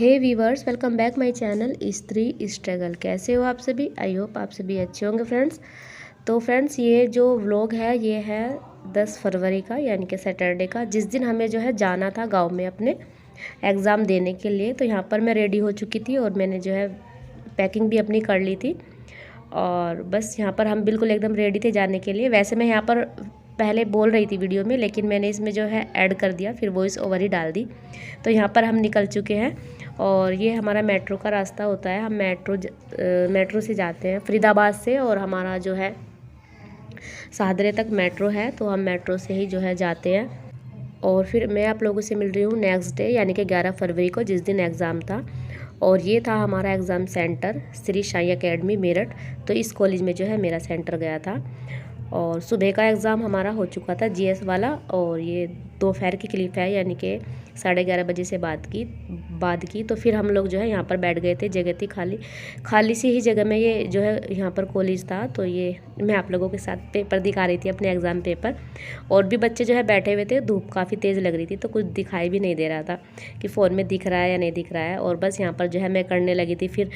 Hey viewers, welcome back my channel Stri struggle. कैसे हो आप सभी? आई होप आप सभी अच्छे होंगे फ्रेंड्स। तो फ्रेंड्स, ये जो व्लॉग है ये है 10 फरवरी का, यानी कि सैटरडे का, जिस दिन हमें जो है जाना था गांव में अपने एग्ज़ाम देने के लिए। तो यहाँ पर मैं रेडी हो चुकी थी और मैंने जो है पैकिंग भी अपनी कर ली थी और बस यहाँ पर हम बिल्कुल एकदम रेडी थे जाने के लिए। वैसे मैं यहाँ पर पहले बोल रही थी वीडियो में, लेकिन मैंने इसमें जो है ऐड कर दिया, फिर वॉइस ओवर ही डाल दी। तो यहाँ पर हम निकल चुके हैं और ये हमारा मेट्रो का रास्ता होता है। हम मेट्रो से जाते हैं फरीदाबाद से, और हमारा जो है सादरे तक मेट्रो है, तो हम मेट्रो से ही जो है जाते हैं। और फिर मैं आप लोगों से मिल रही हूँ नेक्स्ट डे, यानी कि 11 फरवरी को, जिस दिन एग्ज़ाम था। और ये था हमारा exam centre, Shri Sai academy Meerut. तो इस कॉलेज में जो है मेरा सेंटर गया था। और सुबह का एग्ज़ाम हमारा हो चुका था जीएस वाला, और ये दोपहर की क्लिप है, यानी कि 11:30 बजे से बाद की। तो फिर हम लोग जो है यहाँ पर बैठ गए थे। जगह थी खाली सी ही जगह में, ये जो है यहाँ पर कॉलेज था। तो ये मैं आप लोगों के साथ पेपर दिखा रही थी, अपने एग्ज़ाम पेपर। और भी बच्चे जो है बैठे हुए थे। धूप काफ़ी तेज़ लग रही थी, तो कुछ दिखाई भी नहीं दे रहा था कि फ़ोन में दिख रहा है या नहीं दिख रहा है। और बस यहाँ पर जो है मैं करने लगी थी फिर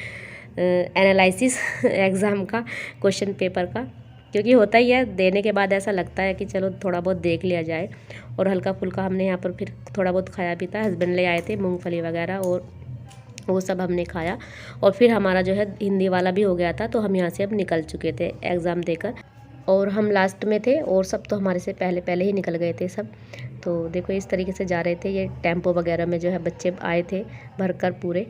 एनालिसिस एग्ज़ाम का, क्वेश्चन पेपर का। क्योंकि होता ही है, देने के बाद ऐसा लगता है कि चलो थोड़ा बहुत देख लिया जाए। और हल्का फुल्का हमने यहाँ पर फिर थोड़ा बहुत खाया पीता। हस्बैंड ले आए थे मूंगफली वगैरह, और वो सब हमने खाया। और फिर हमारा जो है हिंदी वाला भी हो गया था, तो हम यहाँ से अब निकल चुके थे एग्ज़ाम देकर। और हम लास्ट में थे, और सब तो हमारे से पहले ही निकल गए थे सब। तो देखो इस तरीके से जा रहे थे। ये टेम्पो वगैरह में जो है बच्चे आए थे भरकर पूरे।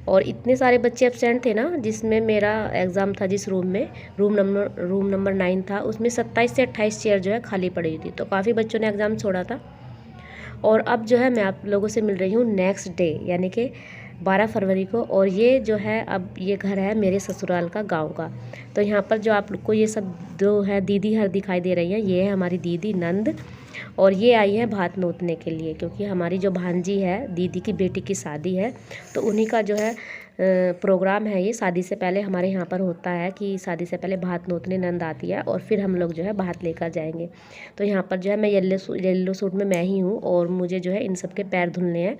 और इतने सारे बच्चे एब्सेंट थे ना, जिसमें मेरा एग्ज़ाम था जिस रूम में, रूम नंबर 9 था, उसमें 27 से 28 चेयर जो है खाली पड़ी थी। तो काफ़ी बच्चों ने एग्ज़ाम छोड़ा था। और अब जो है मैं आप लोगों से मिल रही हूँ नेक्स्ट डे, यानी कि 12 फरवरी को। और ये जो है, अब ये घर है मेरे ससुराल का, गांव का। तो यहाँ पर जो आप लोग को ये सब जो है दीदी हर दिखाई दे रही हैं, ये है हमारी दीदी नंद। और ये आई है भात नोतने के लिए, क्योंकि हमारी जो भांजी है, दीदी की बेटी की शादी है। तो उन्हीं का जो है प्रोग्राम है। ये शादी से पहले हमारे यहाँ पर होता है कि शादी से पहले भात नोतने नंद आती है, और फिर हम लोग जो है भात लेकर जाएंगे। तो यहाँ पर जो है मैं येलो सूट में मैं ही हूँ, और मुझे जो है इन सब के पैर धुलने हैं।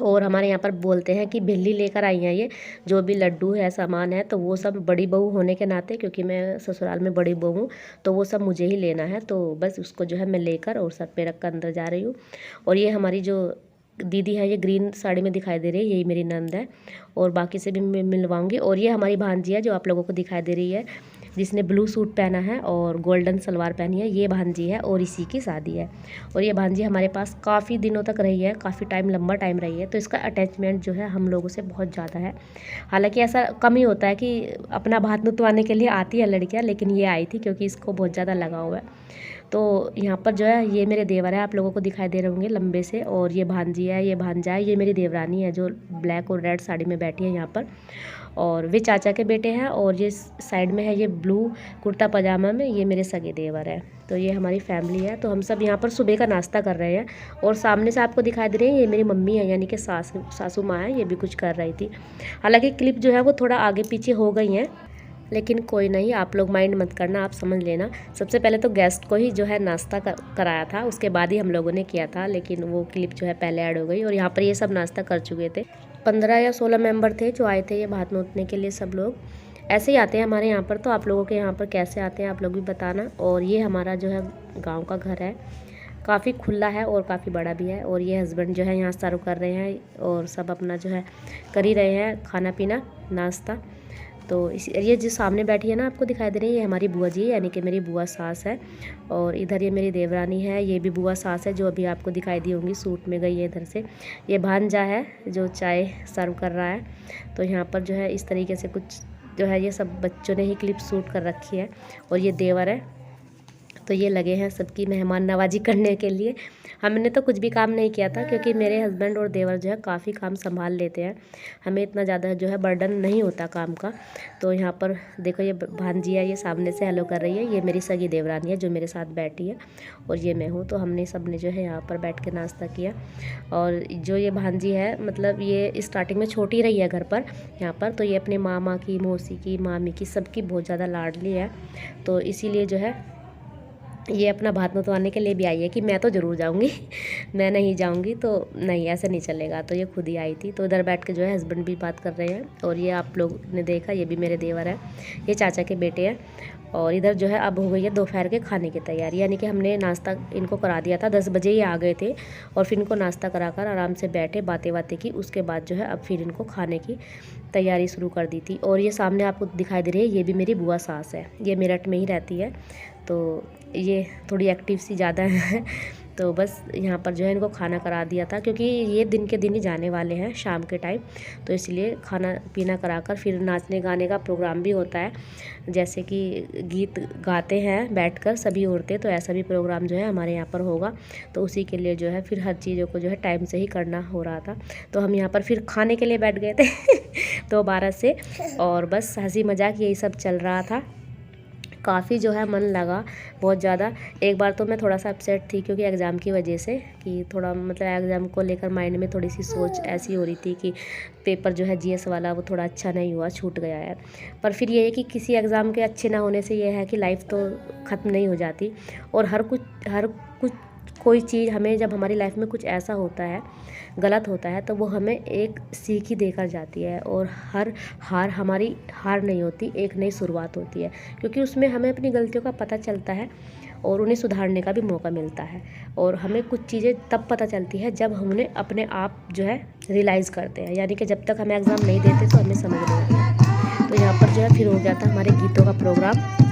और हमारे यहाँ पर बोलते हैं कि बिल्ली लेकर आई हैं, ये जो भी लड्डू है, सामान है, तो वो सब बड़ी बहू होने के नाते, क्योंकि मैं ससुराल में बड़ी बहू हूँ, तो वो सब मुझे ही लेना है। तो बस उसको जो है मैं लेकर और सर पे रख कर अंदर जा रही हूँ। और ये हमारी जो दीदी है, ये ग्रीन साड़ी में दिखाई दे रही है, यही मेरी नंद है। और बाकी से भी मैं मिलवाऊंगी। और ये हमारी भांजी है जो आप लोगों को दिखाई दे रही है, जिसने ब्लू सूट पहना है और गोल्डन सलवार पहनी है, ये भांजी है, और इसी की शादी है। और ये भांजी हमारे पास काफ़ी दिनों तक रही है, काफ़ी लंबा टाइम रही है। तो इसका अटैचमेंट जो है हम लोगों से बहुत ज़्यादा है। हालांकि ऐसा कम ही होता है कि अपना भात नुतवाने के लिए आती है लड़कियाँ, लेकिन ये आई थी क्योंकि इसको बहुत ज़्यादा लगा हुआ है। तो यहाँ पर जो है ये मेरे देवर है, आप लोगों को दिखाई दे रहे होंगे लंबे से। और ये भांजी है, ये भांजा है, ये मेरी देवरानी है जो ब्लैक और रेड साड़ी में बैठी है यहाँ पर। और वे चाचा के बेटे हैं। और ये साइड में है, ये ब्लू कुर्ता पजामा में, ये मेरे सगे देवर है। तो ये हमारी फैमिली है। तो हम सब यहाँ पर सुबह का नाश्ता कर रहे हैं। और सामने से आपको दिखाई दे रही है, ये मेरी मम्मी है, यानी कि सासू माँ है, ये भी कुछ कर रही थी। हालांकि क्लिप जो है वो थोड़ा आगे पीछे हो गई हैं, लेकिन कोई नहीं, आप लोग माइंड मत करना, आप समझ लेना। सबसे पहले तो गेस्ट को ही जो है नाश्ता कराया था, उसके बाद ही हम लोगों ने किया था, लेकिन वो क्लिप जो है पहले ऐड हो गई। और यहाँ पर ये सब नाश्ता कर चुके थे। 15 या 16 मेंबर थे जो आए थे ये भात नोतने के लिए। सब लोग ऐसे ही आते हैं हमारे यहाँ पर। तो आप लोगों के यहाँ पर कैसे आते हैं आप लोग भी बताना। और ये हमारा जो है गाँव का घर है, काफ़ी खुला है और काफ़ी बड़ा भी है। और ये हस्बैंड जो है यहाँ सर्व कर रहे हैं, और सब अपना जो है कर ही रहे हैं खाना पीना नाश्ता। तो ये जो सामने बैठी है ना, आपको दिखाई दे रही है, ये हमारी बुआ जी है, यानी कि मेरी बुआ सास है। और इधर ये मेरी देवरानी है, ये भी बुआ सास है, जो अभी आपको दिखाई दी होंगी, सूट में गई है इधर से। ये भांजा है जो चाय सर्व कर रहा है। तो यहाँ पर जो है इस तरीके से कुछ जो है, ये सब बच्चों ने ही क्लिप शूट कर रखी है। और ये देवर है, तो ये लगे हैं सबकी मेहमान नवाजी करने के लिए। हमने तो कुछ भी काम नहीं किया था, क्योंकि मेरे हस्बैंड और देवर जो है काफ़ी काम संभाल लेते हैं, हमें इतना ज़्यादा जो है बर्डन नहीं होता काम का। तो यहाँ पर देखो ये भांजी है, ये सामने से हेलो कर रही है, ये मेरी सगी देवरानी है जो मेरे साथ बैठी है, और ये मैं हूँ। तो हमने सब ने जो है यहाँ पर बैठ के नाश्ता किया। और जो ये भांजी है, मतलब ये स्टार्टिंग में छोटी रही है घर पर यहाँ पर, तो ये अपने मामा की, मौसी की, मामी की, सबकी बहुत ज़्यादा लाडली है। तो इसीलिए जो है ये अपना भात मतवाने के लिए भी आई है कि मैं तो ज़रूर जाऊंगी मैं नहीं जाऊंगी तो नहीं, ऐसे नहीं चलेगा। तो ये खुद ही आई थी। तो इधर बैठ के जो है हस्बैंड भी बात कर रहे हैं। और ये आप लोग ने देखा, ये भी मेरे देवर है, ये चाचा के बेटे हैं। और इधर जो है अब हो गई है दोपहर के खाने की तैयारी, यानी कि हमने नाश्ता इनको करा दिया था, 10 बजे ही आ गए थे। और फिर इनको नाश्ता कराकर आराम से बैठे, बातें बातें की। उसके बाद जो है अब फिर इनको खाने की तैयारी शुरू कर दी थी। और ये सामने आपको दिखाई दे रही है, ये भी मेरी बुआ सास है, ये मेरठ में ही रहती है। तो ये थोड़ी एक्टिव सी ज़्यादा है। तो बस यहाँ पर जो है इनको खाना करा दिया था, क्योंकि ये दिन के दिन ही जाने वाले हैं शाम के टाइम। तो इसलिए खाना पीना कराकर फिर नाचने गाने का प्रोग्राम भी होता है, जैसे कि गीत गाते हैं बैठकर सभी औरतें। तो ऐसा भी प्रोग्राम जो है हमारे यहाँ पर होगा। तो उसी के लिए जो है फिर हर चीज़ों को जो है टाइम से ही करना हो रहा था। तो हम यहाँ पर फिर खाने के लिए बैठ गए थे तो 12 से, और बस हंसी मजाक यही सब चल रहा था। काफ़ी जो है मन लगा बहुत ज़्यादा। एक बार तो मैं थोड़ा सा अपसेट थी, क्योंकि एग्ज़ाम की वजह से, कि थोड़ा मतलब एग्ज़ाम को लेकर माइंड में थोड़ी सी सोच ऐसी हो रही थी कि पेपर जो है जीएस वाला वो थोड़ा अच्छा नहीं हुआ, छूट गया है। पर फिर ये है कि किसी एग्ज़ाम के अच्छे ना होने से ये है कि लाइफ तो ख़त्म नहीं हो जाती। और हर कुछ कोई चीज़ हमें, जब हमारी लाइफ में कुछ ऐसा होता है, गलत होता है, तो वो हमें एक सीख ही देकर जाती है। और हर हार हमारी हार नहीं होती, एक नई शुरुआत होती है, क्योंकि उसमें हमें अपनी गलतियों का पता चलता है और उन्हें सुधारने का भी मौका मिलता है। और हमें कुछ चीज़ें तब पता चलती है जब हम उन्हें अपने आप जो है रियलाइज़ करते हैं, यानी कि जब तक हमें एग्ज़ाम नहीं देते तो हमें समझ नहीं आता। तो यहाँ पर जो है फिर हो गया था हमारे गीतों का प्रोग्राम।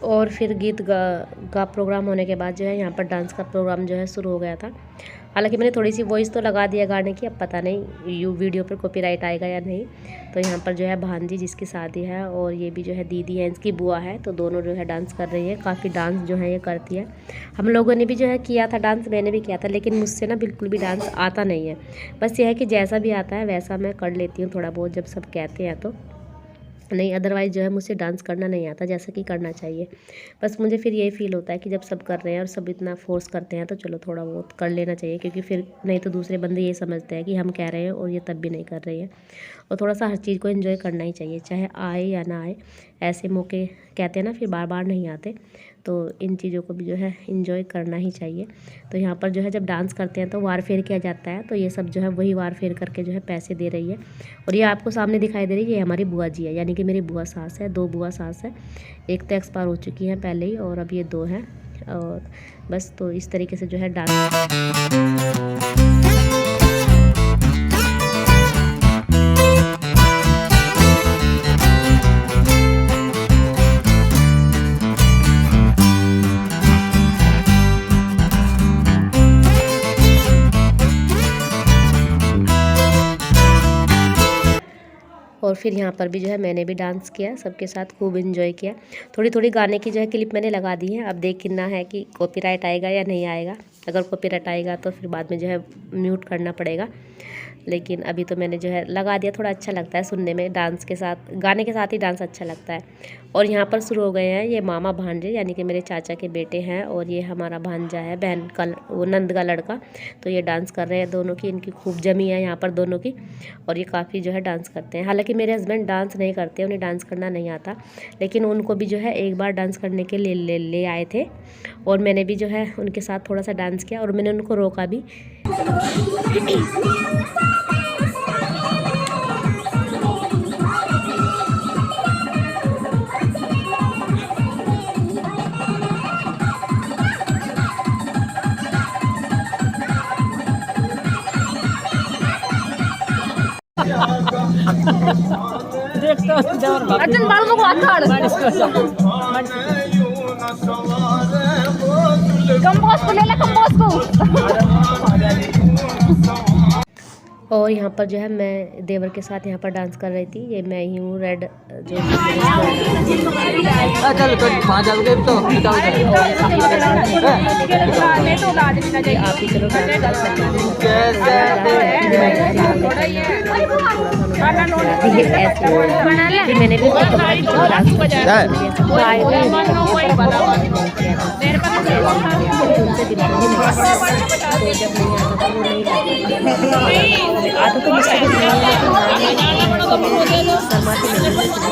और फिर गीत का प्रोग्राम होने के बाद जो है यहाँ पर डांस का प्रोग्राम जो है शुरू हो गया था। हालांकि मैंने थोड़ी सी वॉइस तो लगा दिया गाने की, अब पता नहीं वीडियो पर कॉपीराइट आएगा या नहीं। तो यहाँ पर जो है भांजी जिसकी शादी है, और ये भी जो है दीदी है, इसकी बुआ है, तो दोनों जो है डांस कर रही है। काफ़ी डांस जो है ये करती है। हम लोगों ने भी जो है किया था डांस, मैंने भी किया था, लेकिन मुझसे ना बिल्कुल भी डांस आता नहीं है। बस ये है कि जैसा भी आता है वैसा मैं कर लेती हूँ थोड़ा बहुत, जब सब कहते हैं तो। नहीं, अदरवाइज़ जो है मुझसे डांस करना नहीं आता जैसा कि करना चाहिए। बस मुझे फिर यही फ़ील होता है कि जब सब कर रहे हैं और सब इतना फोर्स करते हैं, तो चलो थोड़ा बहुत कर लेना चाहिए, क्योंकि फिर नहीं तो दूसरे बंदे ये समझते हैं कि हम कह रहे हैं और ये तब भी नहीं कर रही है। और थोड़ा सा हर चीज़ को एंजॉय करना ही चाहिए, चाहे आए या ना आए। ऐसे मौके कहते हैं ना फिर बार बार नहीं आते, तो इन चीज़ों को भी जो है एंजॉय करना ही चाहिए। तो यहाँ पर जो है जब डांस करते हैं तो वार फेर किया जाता है, तो ये सब जो है वही वार फेर करके जो है पैसे दे रही है। और ये आपको सामने दिखाई दे रही है, ये हमारी बुआ जी है, यानी कि मेरी बुआ सास है। 2 बुआ सास है, एक तो एक्सपायर हो चुकी है पहले ही, और अब ये 2 हैं। और बस तो इस तरीके से जो है डांस। और फिर यहाँ पर भी जो है मैंने भी डांस किया, सबके साथ खूब एंजॉय किया। थोड़ी थोड़ी गाने की जो है क्लिप मैंने लगा दी है, अब देखना है कि कॉपीराइट आएगा या नहीं आएगा। अगर कॉपीराइट आएगा तो फिर बाद में जो है म्यूट करना पड़ेगा, लेकिन अभी तो मैंने जो है लगा दिया। थोड़ा अच्छा लगता है सुनने में, डांस के साथ, गाने के साथ ही डांस अच्छा लगता है। और यहाँ पर शुरू हो गए हैं ये मामा भांजे, यानी कि मेरे चाचा के बेटे हैं, और ये हमारा भांजा है, बहन का वो नंद का लड़का। तो ये डांस कर रहे हैं दोनों की, इनकी खूब जमी है यहाँ पर दोनों की। और ये काफ़ी जो है डांस करते हैं। हालांकि मेरे हस्बैंड डांस नहीं करते, उन्हें डांस करना नहीं आता, लेकिन उनको भी जो है एक बार डांस करने के लिए ले आए थे, और मैंने भी जो है उनके साथ थोड़ा सा डांस किया, और मैंने उनको रोका भी। और यहाँ पर जो है मैं देवर के साथ यहाँ पर डांस कर रही थी। ये मैं ही हूँ रेड जो आप ही चलो मैंने भी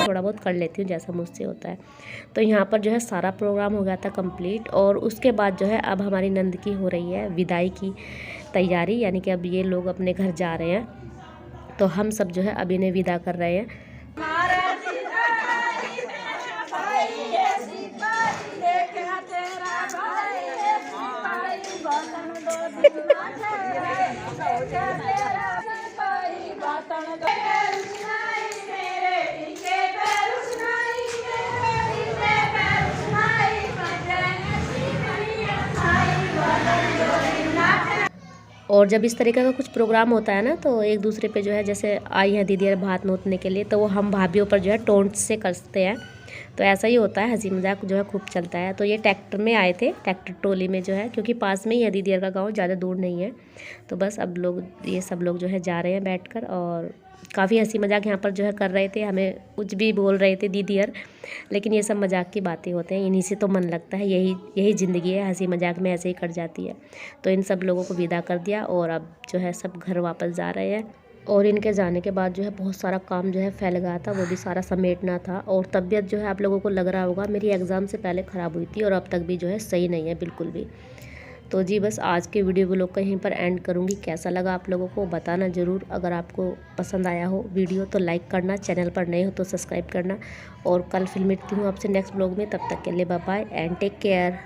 थोड़ा बहुत कर लेती हूँ जैसा मुझसे होता है। तो यहाँ पर जो है सारा प्रोग्राम हो गया था कंप्लीट। और उसके बाद जो है अब हमारी नंद की हो रही है विदाई की तैयारी, यानी कि अब ये लोग अपने घर जा रहे हैं। तो हम सब जो है अब इन्हें विदा कर रहे हैं। और जब इस तरीके का कुछ प्रोग्राम होता है ना, तो एक दूसरे पे जो है जैसे आई हैं दीदी भात नोतने के लिए, तो वो हम भाभीों पर जो है टोंट से करते हैं। तो ऐसा ही होता है, हंसी मजाक जो है खूब चलता है। तो ये ट्रैक्टर में आए थे, ट्रैक्टर ट्रॉली में जो है, क्योंकि पास में ही है दीदी का गाँव, ज़्यादा दूर नहीं है। तो बस अब लोग ये सब लोग जो है जा रहे हैं बैठकर, और काफ़ी हंसी मजाक यहाँ पर जो है कर रहे थे। हमें कुछ भी बोल रहे थे दीदी लेकिन ये सब मजाक की बातें होते हैं, इन्हीं से तो मन लगता है। यही ज़िंदगी है, हंसी मजाक में ऐसे ही कट जाती है। तो इन सब लोगों को विदा कर दिया और अब जो है सब घर वापस जा रहे हैं। और इनके जाने के बाद जो है बहुत सारा काम जो है फैल गया था, वो भी सारा समेटना था। और तबीयत जो है आप लोगों को लग रहा होगा मेरी एग्ज़ाम से पहले ख़राब हुई थी, और अब तक भी जो है सही नहीं है बिल्कुल भी। तो जी बस आज के वीडियो को लोग कहीं पर एंड करूँगी। कैसा लगा आप लोगों को बताना ज़रूर। अगर आपको पसंद आया हो वीडियो तो लाइक करना, चैनल पर नए हो तो सब्सक्राइब करना। और कल फिर मिलती हूँ आपसे नेक्स्ट ब्लॉग में। तब तक के लिए bye bye and take care.